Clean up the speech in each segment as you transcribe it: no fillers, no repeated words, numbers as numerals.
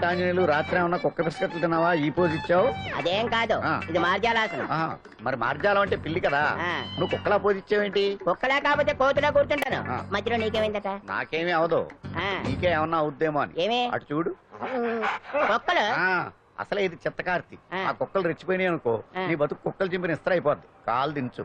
ఆంజనేయులు రాత్రి ఏమన్నా కుక్క బిస్కెట్లు తిన్నావా ఈ పోజ్ ఇచ్చావు? అదేం కాదు, ఇది మార్జాలాసనం. మరి మార్జాలం అంటే పిల్లి కదా, నువ్వు కుక్కలా పోజ్ ఇచ్చావేంటి? కుక్కలా కాకపోతే కోతులా కూర్చుంటాను. మధ్యలో నీకేమైందట? నాకేమీ అవదు, నీకే ఏమన్నా అవుద్దేమో అని. ఏమి? అటు చూడు. కుక్కలు అసలే ఇది చిత్తకార్తి. ఆ కుక్కలు రెచ్చిపోయినాయి అనుకో, నీ బతుకు కుక్కలు చింపిన ఇస్త్ర అయిపోద్ది. కాలు దించు.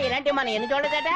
ఇలాంటివి మనం ఎన్ని చూడదట.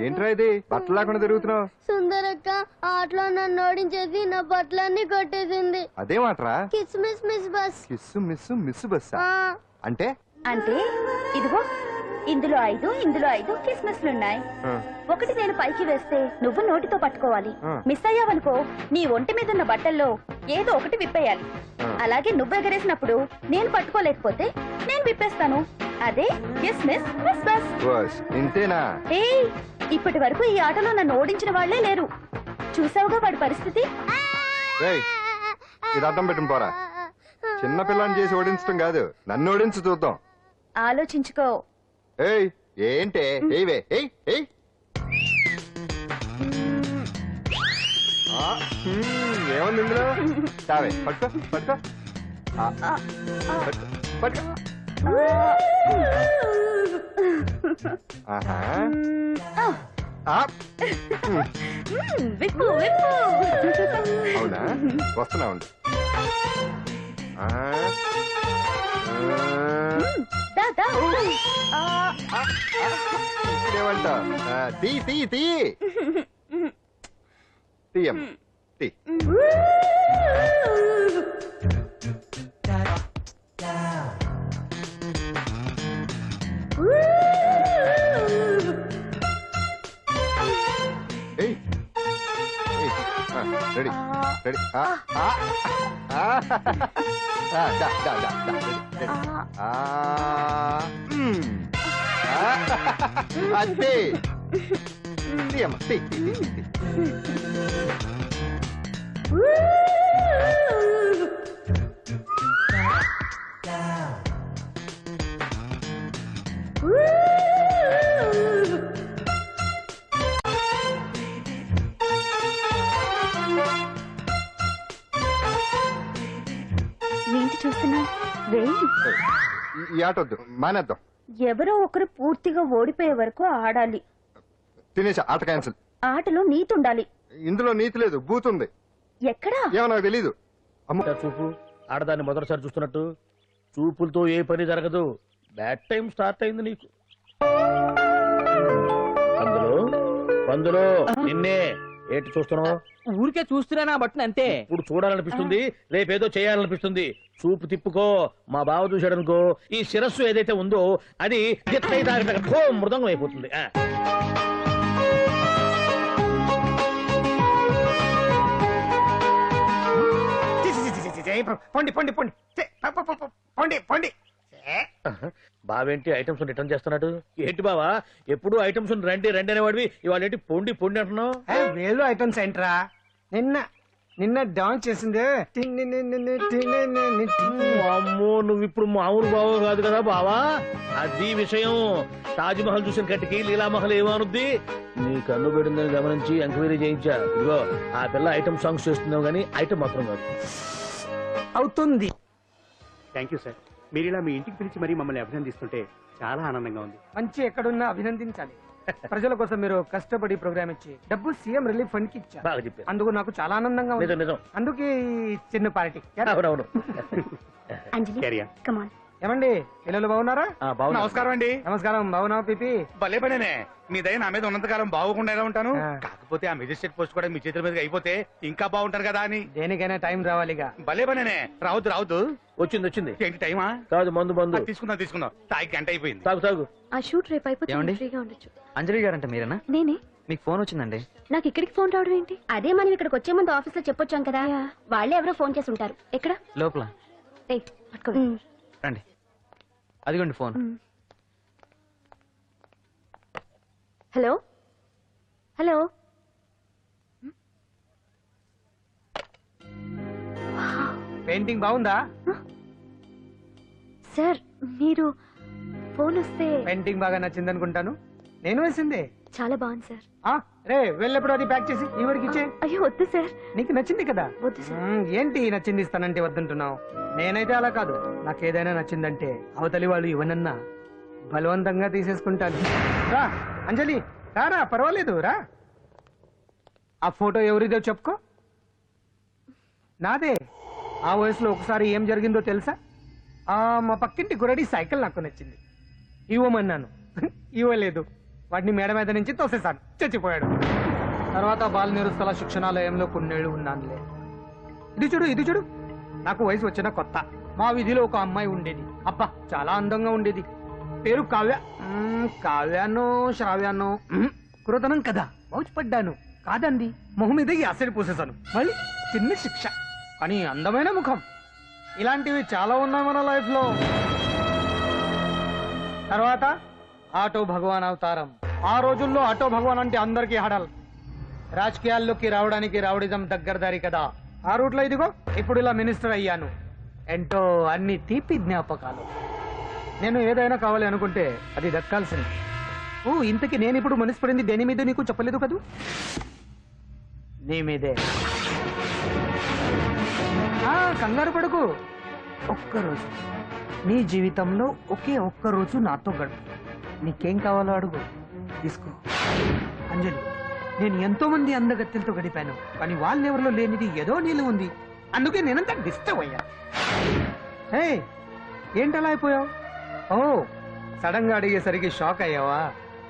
ఏంట్రా ఇది బట్టలు లేకుండా తిరుగుతున్నావు? సుందరక్క ఆటలో నన్ను ఓడించేసి నా బట్టలన్నీ కొట్టేసింది. అదే మాట్రా? Kiss miss miss bus. Kiss miss miss bus అంటే? అంటే ఇదిగో ఇందులో 5 కిస్మిస్లున్నాయి. ఒకటి నేను పైకి వేస్తే నువ్వు నోటితో పట్టుకోవాలి. మిస్ అయ్యావనుకో నీ ఒంటి మీద ఉన్న బట్టల్లో ఏదో ఒకటి విప్పేయాలి. అలాగే నువ్వు ఎగరేసినప్పుడు నేను పట్టుకోలేకపోతే నేను విప్పేస్తాను. అదే కిస్మిస్ మిస్ బస్. ఇంతేనా? ఏయ్, ఇప్పటి వరకు ఈ ఆటలో నన్ను ఓడించిన వాళ్లే లేరు. చూసావుగా వాడి పరిస్థితి. ఇది అర్థం పెట్టుకుని పోరా. చిన్న పిల్లని చేసి ఓడించడం కాదు, నన్ను ఓడించి చూద్దాం. ఆలోచించుకో. ఏయ్ ఏంటే? ఏవే ఏయ్ ఏయ్ ఏముంది ఇందులో? చావే పట్టుకో పట్టుకో పట్టుకో. ఆహా విప్పు విప్పు. అవునా? వస్తున్నా ఉండు. ఇదేమంట? తీ తీ తీ తీయం తీ. Ready ready. అదే తీయమ్మ తీ తీ తీ తీ. ఏంటి చూస్తున్నా? ఈ ఆట వద్దు, మానేద్దాం. ఎవరో ఒకరు పూర్తిగా ఓడిపోయే వరకు ఆడాలి. తినేసా, ఆట క్యాన్సిల్. ఆటలో నీతి ఉండాలి. ఇందులో నీతి లేదు, బూతుంది. ఎక్కడా? ఏమో నాకు తెలీదు. చూపు ఆడదాన్ని మొదటిసారి చూస్తున్నట్టు. చూపులతో ఏ పని జరగదు. బ్యాడ్ టైం స్టార్ట్ అయింది నీకు. పందులో నిన్నే ఏంటి చూస్తున్నావు? ఊరికే చూస్తున్నానా బట్టను అంతే. ఇప్పుడు చూడాలనిపిస్తుంది, రేపేదో చేయాలనిపిస్తుంది. చూపు తిప్పుకో. మా బావ చూశాడనుకో, ఈ శిరస్సు ఏదైతే ఉందో అది మృదంగం అయిపోతుంది. పొండి పొండి పొండి పొండి పొండి. బావేంటి ఐటమ్స్ రిటర్న్ చేస్తున్నాడు? ఏంటి బావా, ఎప్పుడు ఐటమ్స్ రండి రండి అనేవాడివి, ఇవాళ ఏంటి పొండి పొండి అంటున్నావు? వేలు ఐటమ్స్ ఏంట్రా? నిన్న డాన్స్ చేసిందే. అమ్మో, నువ్వు ఇప్పుడు మామూలు బావ కాదు కదా బావా. అది విషయం. తాజ్ మహల్ చూసిన కట్టికి లీలామహల్ ఏమనుద్ది? నీ కన్ను పెడిందని గమనించి ఎంక్వైరీ చేయించా. ఇదిగో ఆ పిల్ల ఐటమ్ సాంగ్స్ చేస్తున్నావు గానీ ఐటమ్ మాత్రం కాదు. అవుతుంది. Thank you sir. మీరు ఇలా మీ ఇంటికి పిలిచి మరీ మమ్మల్ని అభినందిస్తుంటే చాలా ఆనందంగా ఉంది. మంచి ఎక్కడున్నా అభినందించాలి. ప్రజల కోసం మీరు కష్టపడి ప్రోగ్రామ్ ఇచ్చి డబ్బు సీఎం రిలీఫ్ ఫండ్ కి ఇచ్చారు. బాగా చెప్పారు. అందుకు నాకు చాలా ఆనందంగా ఉంది. నిజం. అందుకే ఈ చిన్న పార్టీ. అవునవును. ఏమండి పిల్లలు బాగున్నారా? నమస్కారం అండి. నమస్కారం. బాగున్నావు పిపి? భలే పనేనే. మీ దయ నా మీద ఉన్నంతకాలం బాగుకుండా ఎలా ఉంటాను. కాకపోతే ఆ మెజిస్ట్రేట్ పోస్ట్ కూడా మీ చేతుల మీద అయిపోతే ఇంకా బాగుంటారు కదా అని. దేనికైనా టైం రావాలిగా. భలే పనేనే. రావద్దు. వచ్చింది. ఏంటి టైమా? కాదు, మందు. తీసుకుందాం. తాగి గంట అయిపోయింది. తాగు. ఆ షూట్ రేపు అయిపోతుంది. ఫ్రీగా ఉండొచ్చు. అంజలి గారంట మీరేనా? నేనే. మీకు ఫోన్ వచ్చిందండి. నాకు ఇక్కడికి ఫోన్ రావడం ఏంటి? అదే మనం ఇక్కడికి వచ్చే ముందు ఆఫీస్ లో చెప్పొచ్చాం కదా, వాళ్ళే ఎవరో ఫోన్ చేసి ఉంటారు. ఎక్కడ? లోపల. రండి, అదిగోండి ఫోన్. Hello hello. పెయింటింగ్ బాగుందా సార్ మీరు ఫోన్ వస్తే. పెయింటింగ్ బాగా నచ్చింది అనుకుంటాను. నేను వేసిందే. చాలా బాగుంది సార్. రే వెళ్ళప్పుడు అది ప్యాక్ చేసి ఈ వరకు ఇచ్చే. అయ్యో వద్దు సార్. నీకు నచ్చింది కదా. వద్దు సార్. ఏంటి నచ్చింది ఇస్తానంటే వద్దంటున్నావు? నేనైతే అలా కాదు, నాకు ఏదైనా నచ్చిందంటే అవతలి వాళ్ళు ఇవ్వనన్నా బలవంతంగా తీసేసుకుంటాను. రా అంజలి, రారా, పర్వాలేదు రా. ఆ ఫోటో ఎవరిదో చెప్పుకో. నాదే. ఆ వయసులో ఒకసారి ఏం జరిగిందో తెలుసా? మా పక్కింటి గురడి సైకిల్ నాకు నచ్చింది, ఇవ్వమన్నాను, ఇవ్వలేదు. వాటిని మేడ మీద నుంచి తోసేశాను, చచ్చిపోయాడు. తర్వాత బాల నిరుస్తల శిక్షణాలయంలో కొన్నేళ్లు ఉన్నానులే. ఇది చూడు, నాకు వయసు వచ్చిన కొత్త మా వీధిలో ఒక అమ్మాయి ఉండేది. అబ్బా చాలా అందంగా ఉండేది. పేరు కావ్య. కావ్యానో శ్రావ్యానో కురతనం కదా. మౌచిపడ్డాను. కాదండి, మొహం మీద యాసిడ్ పూసేశాను. మళ్ళీ చిన్న శిక్ష, కానీ అందమైన ముఖం. ఇలాంటివి చాలా ఉన్నాయి మన లైఫ్ లో. తర్వాత ఆటో భగవాన్ అవతారం. ఆ రోజుల్లో ఆటో భగవాన్ అంటే అందరికీ హడల్. రాజకీయాల్లోకి రావడానికి రౌడిజం దగ్గరదారి కదా. ఆ రూట్లో ఇదిగో ఇప్పుడు ఇలా మినిస్టర్ అయ్యాను. ఏంటో అన్ని తీపి జ్ఞాపకాలు. నేను ఏదైనా కావాలి అనుకుంటే అది దక్కాల్సింది. ఇంతకీ నేను ఇప్పుడు మనసు పడింది దేని మీద నీకు చెప్పలేదు కదూ? నీ మీదే. కంగారు పడుకు. ఒక్కరోజు నీ జీవితంలో ఒక్క రోజు నాతో గడుపు. నీకేం కావాలో అడుగు, తీసుకో. అంజలి, నేను ఎంతో మంది అందగత్తెలతో గడిపాను, కానీ వాళ్ళెవరిలో లేనిది ఏదో నీళ్ళు ఉంది. అందుకే నేనంతా డిస్టర్బ్ అయ్యా. హే, ఏంటలా అయిపోయావు? సడన్ గా అడిగేసరికి షాక్ అయ్యావా?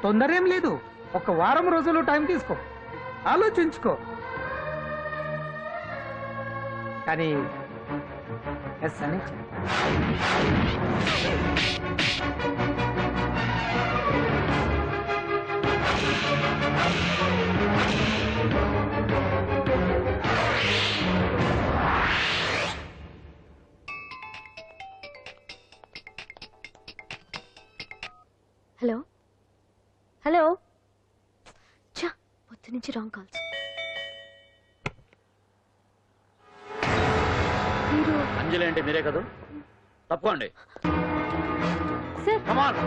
తొందర ఏం లేదు, 1 వారం రోజులు టైం తీసుకో, ఆలోచించుకో. కానీ ఎస్ అని హలో హలో. చా, పొద్దు నుంచి రాంగ్ కాల్స్. అంజలి అంటే మీరే కదా? తప్పుకోండి సార్. కమాన్,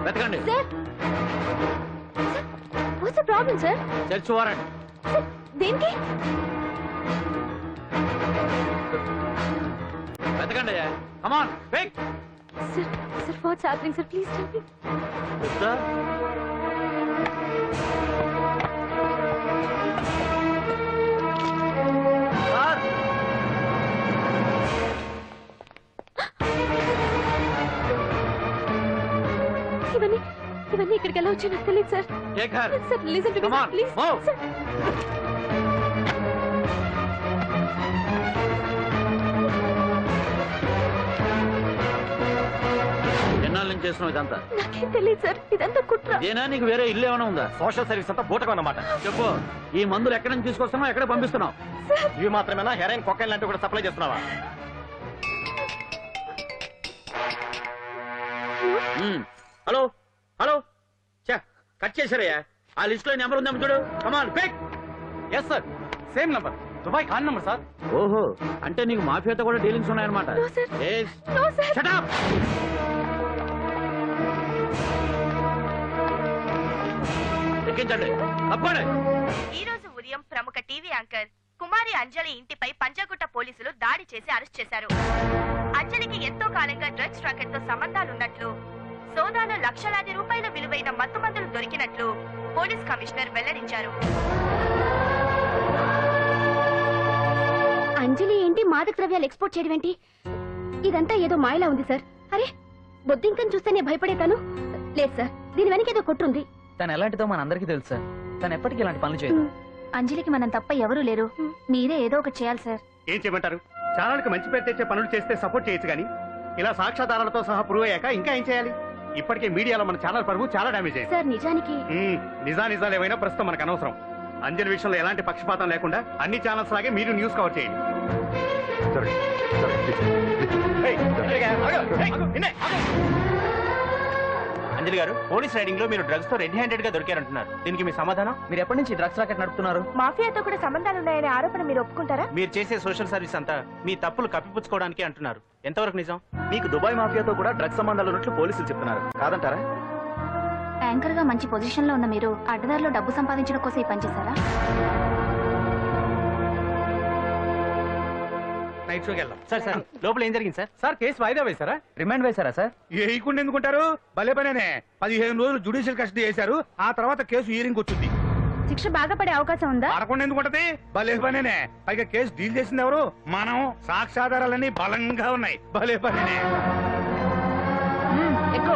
వెతకండి. Sir, what's the problem sir? Search warrant. Sir, దేనికి? వెతకండి. Come on, wait. Sir, sir, what's happening sir? Please tell me. ఇవన్నీ ఇక్కడికి ఎలా వచ్చాయో నాకు తెలియదు sir. Sir, listen to me please. ఎన్నాళ్ళ నుంచి చేస్తున్నావు ఇదంతా? నాకేం తెలియదు సార్, ఇదంతా కుట్ర. ఇదేనా నీకు వేరే ఇల్లు ఏమైనా ఉందా? సోషల్ సర్వీస్ అంతా బూటకం అన్నమాట. చెప్పు, ఈ మందులు ఎక్కడి నుంచి తీసుకొస్తున్నావు, ఎక్కడ పంపిస్తున్నావు? ఇవి మాత్రమేనా? హెరాయిన్, కొకైన్ లాంటివి కూడా సప్లై చేస్తున్నావా? హలో హలో, కట్ చేశారయ్యా. ఆ లిస్ట్ లో నెంబర్ ఉందేమో చూడు. Come on, pick. Yes sir, same number, Dubai Khan number sir. ఓహో, అంటే నీకు మాఫియాతో కూడా డీలింగ్స్ ఉన్నాయన్నమాట. No, sir. No, sir. Shut up. ఎక్కించండి, తప్పండి. ఈ రోజు ఉదయం ప్రముఖ టీవీ యాంకర్ కుమారి అంజలి ఇంటిపై పంజాగుట్ట పోలీసులు దాడి చేసి అరెస్ట్ చేశారు. అంజలికి ఎంతో కాలంగా డ్రగ్స్ రాకెట్ తో సంబంధాలున్నట్లు, సోదాలో లక్షలాది రూపాయల విలువైన మత్తుమందులు దొరికినట్లు పోలీస్ కమిషనర్ వెల్లడించారు. అంజలి ఏంటి మాదక ద్రవ్యాలు ఎక్స్పోర్ట్ చేయడం ఏంటి? ఇదంతా ఏదో మాయలా ఉంది సార్. అరే, బొద్దింకని చూస్తేనే భయపడేతాను. లేదు సార్, దీని వెనక ఏదో కొట్టుంది. తను ఎలాంటిదో మనందరికీ తెలుసు సార్. తను ఎప్పటికీ ఇలాంటి పనులు చేయదు. అంజలికి మనం తప్ప ఎవరూ లేరు. మీరే ఏదో ఒకటి చేయాలి సార్. ఏం చేయమంటారు? ఛానల్కి మంచి పేరు తెచ్చే పనులు చేస్తే సపోర్ట్ చేయొచ్చు కానీ ఇలా సాక్ష్యాధారాలతో సహా ప్రూవ్ అయ్యాక ఇంకా ఏం చేయాలి? ఇప్పటికే మీడియాలో మన ఛానల్ పరువు చాలా డ్యామేజ్ అయింది సార్. నిజానికి నిజాలు ఏమైనా ప్రస్తుతం మనకు అనవసరం. అంజలి విషయంలో ఎలాంటి పక్షపాతం లేకుండా అన్ని ఛానల్స్ లాగే మీరు న్యూస్ కవర్ చేయండి. అంజలి గారు, పోలీస్ రైడింగ్ లో మీరు డ్రగ్స్ తో రెడ్ హ్యాండెడ్ గా దొరికారంటున్నారు. దీనికి మీ సమాధానం? మీరు ఎప్పటి నుంచి డ్రగ్స్ రాకెట్ నడుపుతున్నారు? మాఫియాతో కూడా సంబంధాలున్నాయనే ఆరోపణ మీరు ఒప్పుకుంటారా? మీరు చేసే సోషల్ సర్వీస్ అంతా మీ తప్పులు కప్పిపుచ్చుకోవడానికి అంటున్నారు. ఎంతవరకు నిజం? మీకు దుబాయ్ మాఫియాతో కూడా డ్రగ్స్ సంబంధాలు ఉన్నట్లు పోలీసులు చెప్తున్నారు, కాదంటారా? యాంకర్ గా మంచి పొజిషన్ లో ఉన్న మీరు అడ్డదారిలో డబ్బు సంపాదించడం కోసం ఈ పని చేశారా? నైట్ షోకి వెళ్దాం. సార్ సార్ లోపల ఏం జరిగింది సార్? సార్ కేసు వాయిదా వేశారా? రిమాండ్ వేశారా సార్? వేయకుండా ఎందుకుంటారు? భలే పనేనే. 15 రోజులు జుడిషియల్ కస్టడీ చేశారు. ఆ తర్వాత కేసు హీరింగ్ వచ్చింది. శిక్ష బాగా పడే అవకాశం ఉందా? పడకుండా ఎందుకుంటది? భలే పనేనే. పైగా కేసు డీల్ చేసింది ఎవరు? మనం. సాక్ష్యాధారాలన్నీ బలంగా ఉన్నాయి. భలే పనేనే. ఎక్కువ